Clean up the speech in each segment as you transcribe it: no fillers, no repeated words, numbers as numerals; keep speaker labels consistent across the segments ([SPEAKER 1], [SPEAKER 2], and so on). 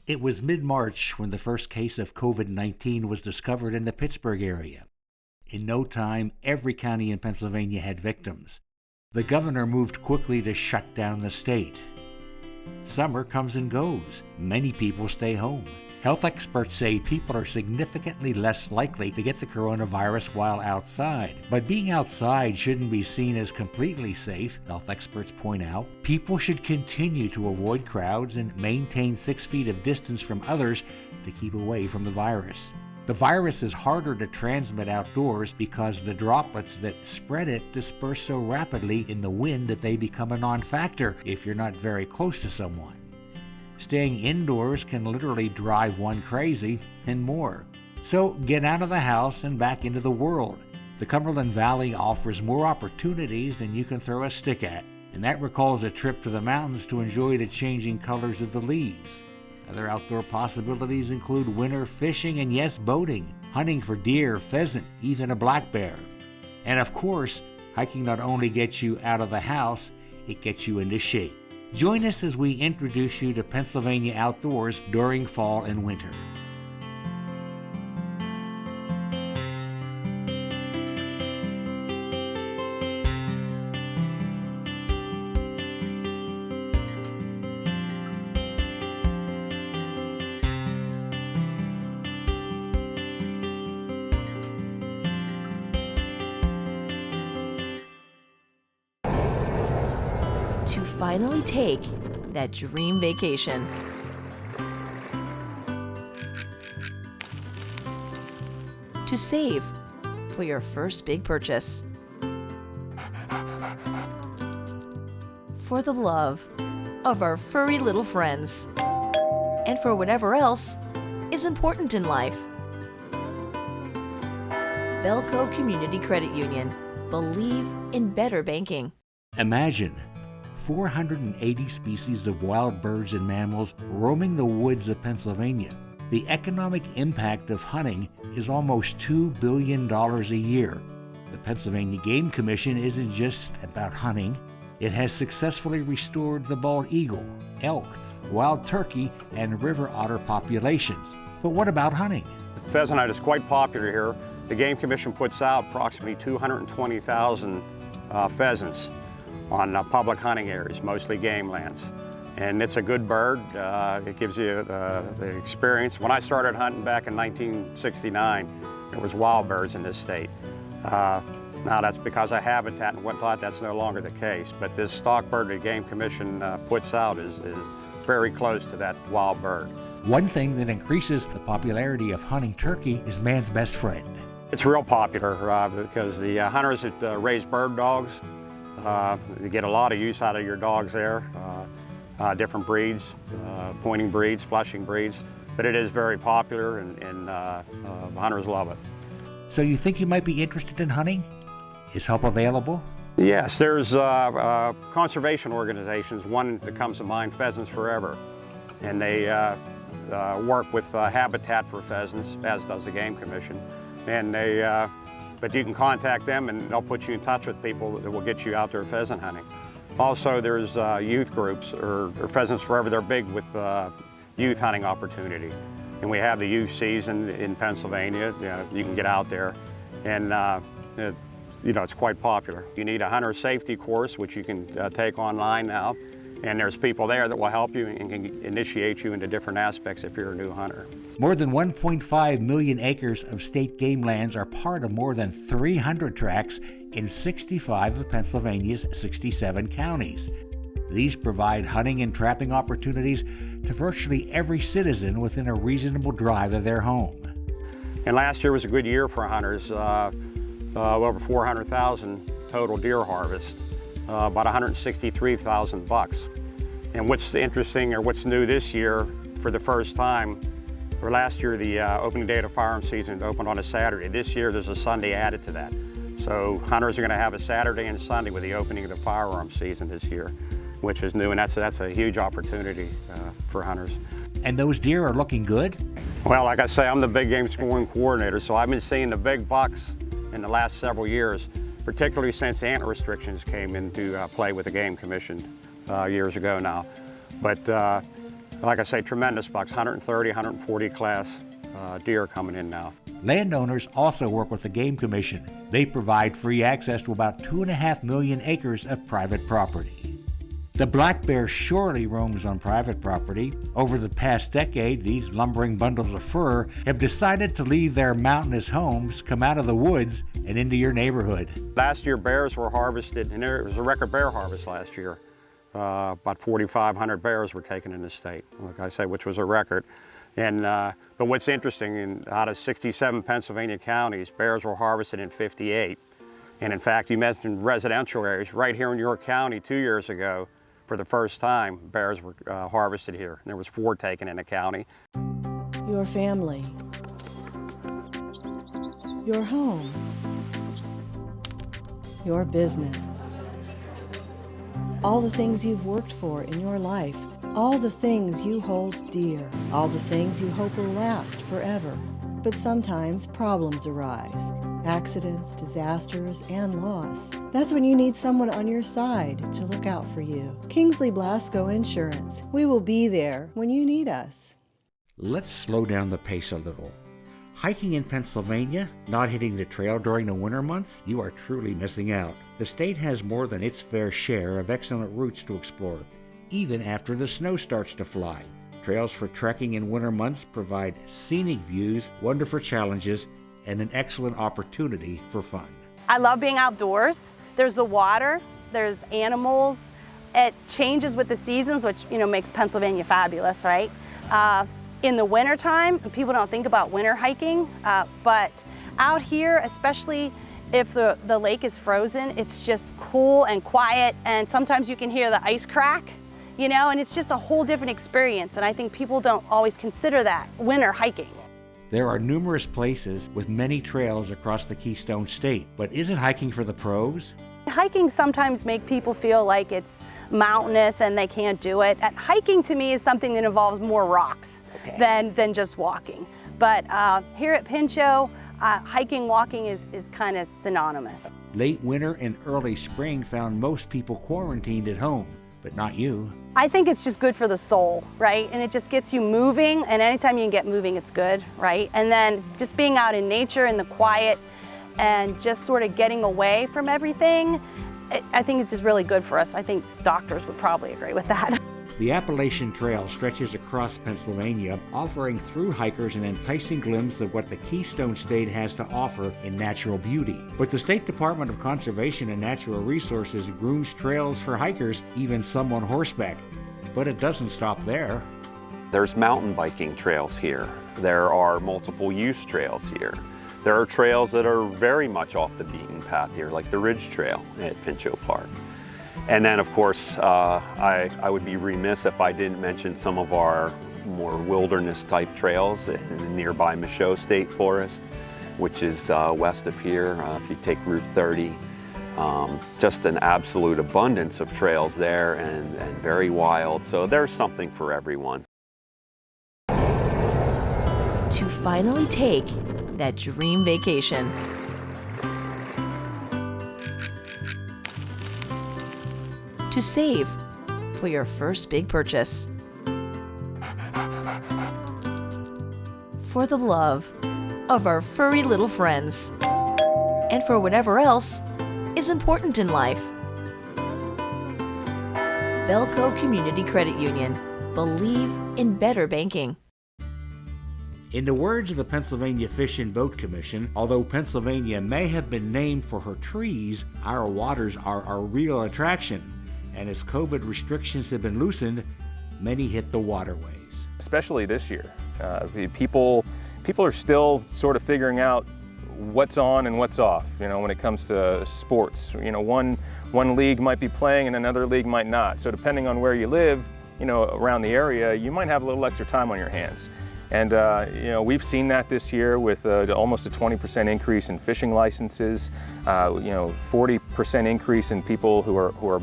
[SPEAKER 1] It was mid-March when the first case of COVID-19 was discovered in the Pittsburgh area. In no time, every county in Pennsylvania had victims. The governor moved quickly to shut down the state. Summer comes and goes. Many people stay home. Health experts say people are significantly less likely to get the coronavirus while outside. But being outside shouldn't be seen as completely safe, health experts point out. People should continue to avoid crowds and maintain 6 feet of distance from others to keep away from the virus. The virus is harder to transmit outdoors because the droplets that spread it disperse so rapidly in the wind that they become a non-factor if you're not very close to someone. Staying indoors can literally drive one crazy and more. So get out of the house and back into the world. The Cumberland Valley offers more opportunities than you can throw a stick at, and that recalls a trip to the mountains to enjoy the changing colors of the leaves. Other outdoor possibilities include winter fishing and, yes, boating, hunting for deer, pheasant, even a black bear. And of course, hiking not only gets you out of the house, it gets you into shape. Join us as we introduce you to Pennsylvania outdoors during fall and winter.
[SPEAKER 2] To finally take that dream vacation. To save for your first big purchase. For the love of our furry little friends. And for whatever else is important in life. Belco Community Credit Union. Believe in better banking.
[SPEAKER 1] Imagine 480 species of wild birds and mammals roaming the woods of Pennsylvania. The economic impact of hunting is almost $2 billion a year. The Pennsylvania Game Commission isn't just about hunting. It has successfully restored the bald eagle, elk, wild turkey, and river otter populations. But what about hunting?
[SPEAKER 3] Pheasant hunt is quite popular here. The Game Commission puts out approximately 220,000 pheasants on public hunting areas, mostly game lands. And it's a good bird. It gives you the experience. When I started hunting back in 1969, there was wild birds in this state. Now that's because of habitat and whatnot, that's no longer the case. But this stock bird the Game Commission puts out is very close to that wild bird.
[SPEAKER 1] One thing that increases the popularity of hunting turkey is man's best friend.
[SPEAKER 3] It's real popular because the hunters that raise bird dogs, you get a lot of use out of your dogs there, different breeds, pointing breeds, flushing breeds, but it is very popular and hunters love it.
[SPEAKER 1] So you think you might be interested in hunting? Is help available?
[SPEAKER 3] Yes, there's conservation organizations, one that comes to mind, Pheasants Forever, and they work with habitat for pheasants, as does the Game Commission, and but you can contact them and they'll put you in touch with people that will get you out there pheasant hunting. Also, there's youth groups, or Pheasants Forever, they're big with youth hunting opportunity. And we have the youth season in Pennsylvania. You can get out there and it's quite popular. You need a hunter safety course, which you can take online now. And there's people there that will help you and can initiate you into different aspects if you're a new hunter.
[SPEAKER 1] More than 1.5 million acres of state game lands are part of more than 300 tracts in 65 of Pennsylvania's 67 counties. These provide hunting and trapping opportunities to virtually every citizen within a reasonable drive of their home.
[SPEAKER 3] And last year was a good year for hunters. Over 400,000 total deer harvest. About 163,000 bucks. And what's interesting, or what's new this year, for the first time, or last year the opening day of the firearm season opened on a Saturday. This year there's a Sunday added to that. So hunters are going to have a Saturday and Sunday with the opening of the firearm season this year, which is new, and that's a huge opportunity for hunters.
[SPEAKER 1] And those deer are looking good?
[SPEAKER 3] Well, like I say, I'm the big game scoring coordinator, so I've been seeing the big bucks in the last several years, particularly since antler restrictions came into play with the Game Commission years ago now. But Like I say, tremendous bucks, 130, 140 class deer coming in now.
[SPEAKER 1] Landowners also work with the Game Commission. They provide free access to about 2.5 million acres of private property. The black bear surely roams on private property. Over the past decade, these lumbering bundles of fur have decided to leave their mountainous homes, come out of the woods, and into your neighborhood.
[SPEAKER 3] Last year, bears were harvested, and there was a record bear harvest last year. About 4,500 bears were taken in the state, like I say, which was a record. And but what's interesting, out of 67 Pennsylvania counties, bears were harvested in 58. And in fact, you mentioned residential areas. Right here in York County 2 years ago, for the first time, bears were harvested here. There was 4 taken in the county.
[SPEAKER 4] Your family, your home, your business, all the things you've worked for in your life, all the things you hold dear, all the things you hope will last forever. But sometimes problems arise. Accidents, disasters, and loss. That's when you need someone on your side to look out for you. Kingsley Blasco Insurance. We will be there when you need us.
[SPEAKER 1] Let's slow down the pace a little. Hiking in Pennsylvania, not hitting the trail during the winter months, you are truly missing out. The state has more than its fair share of excellent routes to explore, even after the snow starts to fly. Trails for trekking in winter months provide scenic views, wonderful challenges, and an excellent opportunity for fun.
[SPEAKER 5] I love being outdoors. There's the water, there's animals. It changes with the seasons, which makes Pennsylvania fabulous, right? In the wintertime, people don't think about winter hiking, but out here, especially if the lake is frozen, it's just cool and quiet, and sometimes you can hear the ice crack, and it's just a whole different experience, and I think people don't always consider that winter hiking.
[SPEAKER 1] There are numerous places with many trails across the Keystone State, but is it hiking for the pros?
[SPEAKER 5] Hiking sometimes make people feel like it's mountainous and they can't do it. And hiking to me is something that involves more rocks than just walking. But here at Pinchot, hiking, walking is kind of synonymous.
[SPEAKER 1] Late winter and early spring found most people quarantined at home, but not you.
[SPEAKER 5] I think it's just good for the soul, right? And it just gets you moving, and anytime you can get moving, it's good, right? And then just being out in nature in the quiet and just sort of getting away from everything, I think it's just really good for us. I think doctors would probably agree with that.
[SPEAKER 1] The Appalachian Trail stretches across Pennsylvania, offering through hikers an enticing glimpse of what the Keystone State has to offer in natural beauty. But the State Department of Conservation and Natural Resources grooms trails for hikers, even some on horseback. But it doesn't stop there.
[SPEAKER 6] There's mountain biking trails here. There are multiple use trails here. There are trails that are very much off the beaten path here, like the Ridge Trail at Pinchot Park. And then, of course, I would be remiss if I didn't mention some of our more wilderness-type trails in the nearby Michaud State Forest, which is west of here. If you take Route 30, just an absolute abundance of trails there and very wild. So there's something for everyone.
[SPEAKER 2] To finally take that dream vacation. To save for your first big purchase. For the love of our furry little friends. And for whatever else is important in life. Belco Community Credit Union. Believe in better banking.
[SPEAKER 1] In the words of the Pennsylvania Fish and Boat Commission, although Pennsylvania may have been named for her trees, our waters are our real attraction. And as COVID restrictions have been loosened, many hit the waterways.
[SPEAKER 7] Especially this year. People are still sort of figuring out what's on and what's off, when it comes to sports. One league might be playing and another league might not. So depending on where you live, around the area, you might have a little extra time on your hands. And we've seen that this year with almost a 20% increase in fishing licenses, 40% increase in people who are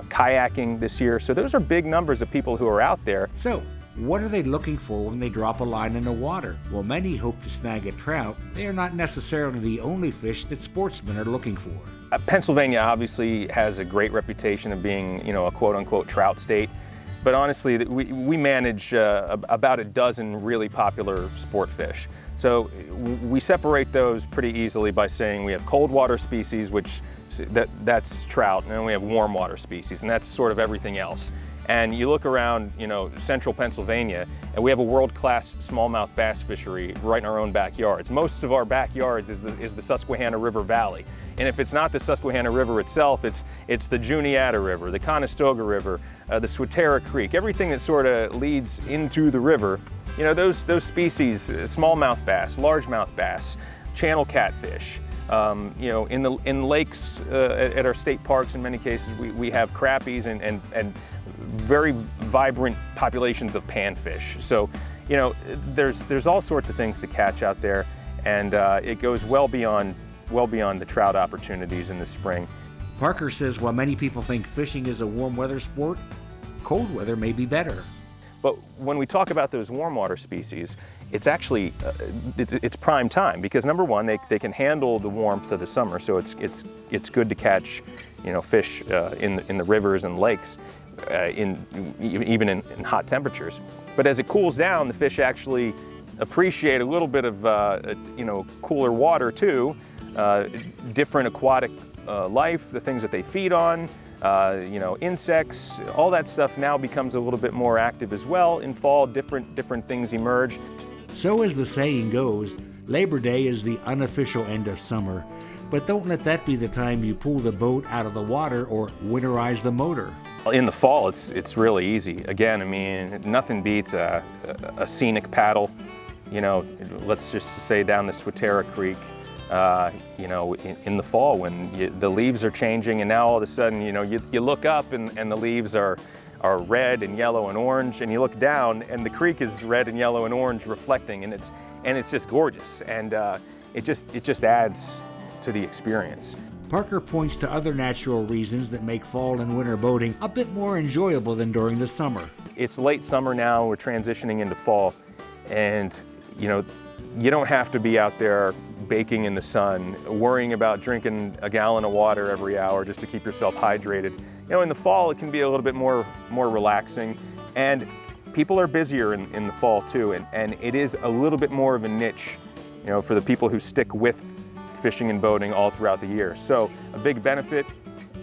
[SPEAKER 7] kayaking this year. So those are big numbers of people who are out there.
[SPEAKER 1] So, what are they looking for when they drop a line in the water? Well, many hope to snag a trout. They are not necessarily the only fish that sportsmen are looking for.
[SPEAKER 7] Pennsylvania obviously has a great reputation of being, a quote-unquote trout state. but honestly, we manage about a dozen really popular sport fish. So we separate those pretty easily by saying we have cold water species, which that's trout, and then we have warm water species, and that's sort of everything else. And you look around, central Pennsylvania, and we have a world-class smallmouth bass fishery right in our own backyards. Most of our backyards is the Susquehanna River Valley. And if it's not the Susquehanna River itself, it's the Juniata River, the Conestoga River, the Swatara Creek, everything that sort of leads into the river. Those species, smallmouth bass, largemouth bass, channel catfish. In lakes at our state parks, in many cases, we have crappies and very vibrant populations of panfish. So, there's all sorts of things to catch out there, and it goes well beyond the trout opportunities in the spring.
[SPEAKER 1] Parker says while many people think fishing is a warm weather sport, cold weather may be better.
[SPEAKER 7] But when we talk about those warm water species, it's actually it's prime time, because number one, they can handle the warmth of the summer, so it's good to catch fish in the rivers and lakes even in hot temperatures. But as it cools down, the fish actually appreciate a little bit of cooler water too, different aquatic life, the things that they feed on. Insects, all that stuff now becomes a little bit more active as well. In fall, different things emerge.
[SPEAKER 1] So as the saying goes, Labor Day is the unofficial end of summer, but don't let that be the time you pull the boat out of the water or winterize the motor.
[SPEAKER 7] In the fall, it's really easy. Again, nothing beats a scenic paddle. Let's just say down the Swatara Creek. In the fall when the leaves are changing, and now all of a sudden, you look up and the leaves are red and yellow and orange, and you look down and the creek is red and yellow and orange reflecting, and it's just gorgeous, and it just adds to the experience.
[SPEAKER 1] Parker points to other natural reasons that make fall and winter boating a bit more enjoyable than during the summer.
[SPEAKER 7] It's late summer now, we're transitioning into fall, and you don't have to be out there baking in the sun, worrying about drinking a gallon of water every hour just to keep yourself hydrated. In the fall, it can be a little bit more relaxing, and people are busier in the fall too, and it is a little bit more of a niche, for the people who stick with fishing and boating all throughout the year. So a big benefit,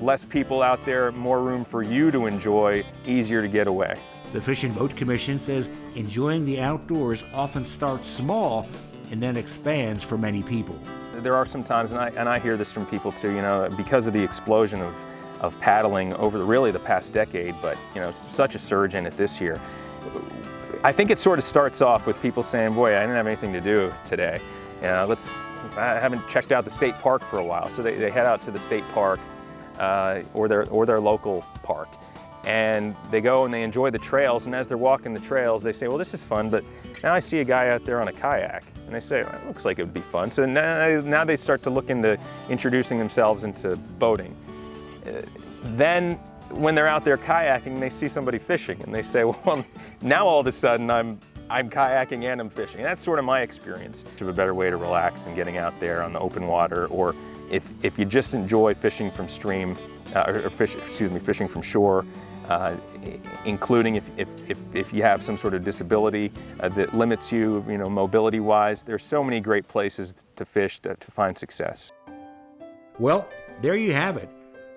[SPEAKER 7] less people out there, more room for you to enjoy, easier to get away.
[SPEAKER 1] The Fish and Boat Commission says enjoying the outdoors often starts small and then expands for many people.
[SPEAKER 7] There are some times, and I hear this from people too, because of the explosion of paddling over really the past decade, but such a surge in it this year. I think it sort of starts off with people saying, boy, I didn't have anything to do today. I haven't checked out the state park for a while. So they head out to the state park or their local park. And they go and they enjoy the trails, and as they're walking the trails, they say, well, this is fun, but now I see a guy out there on a kayak. And they say, well, it looks like it would be fun. So now they start to look into introducing themselves into boating. Then when they're out there kayaking, they see somebody fishing, and they say, well, now all of a sudden I'm kayaking and I'm fishing. And that's sort of my experience. It's a better way to relax and getting out there on the open water, or if you just enjoy fishing from stream, fishing from shore, including if you have some sort of disability that limits you, mobility-wise. There's so many great places to fish to find success.
[SPEAKER 1] Well, there you have it.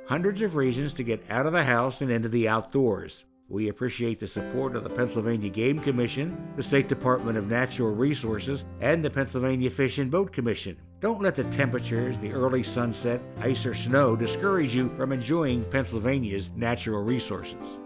[SPEAKER 1] Hundreds of reasons to get out of the house and into the outdoors. We appreciate the support of the Pennsylvania Game Commission, the State Department of Natural Resources, and the Pennsylvania Fish and Boat Commission. Don't let the temperatures, the early sunset, ice or snow discourage you from enjoying Pennsylvania's natural resources.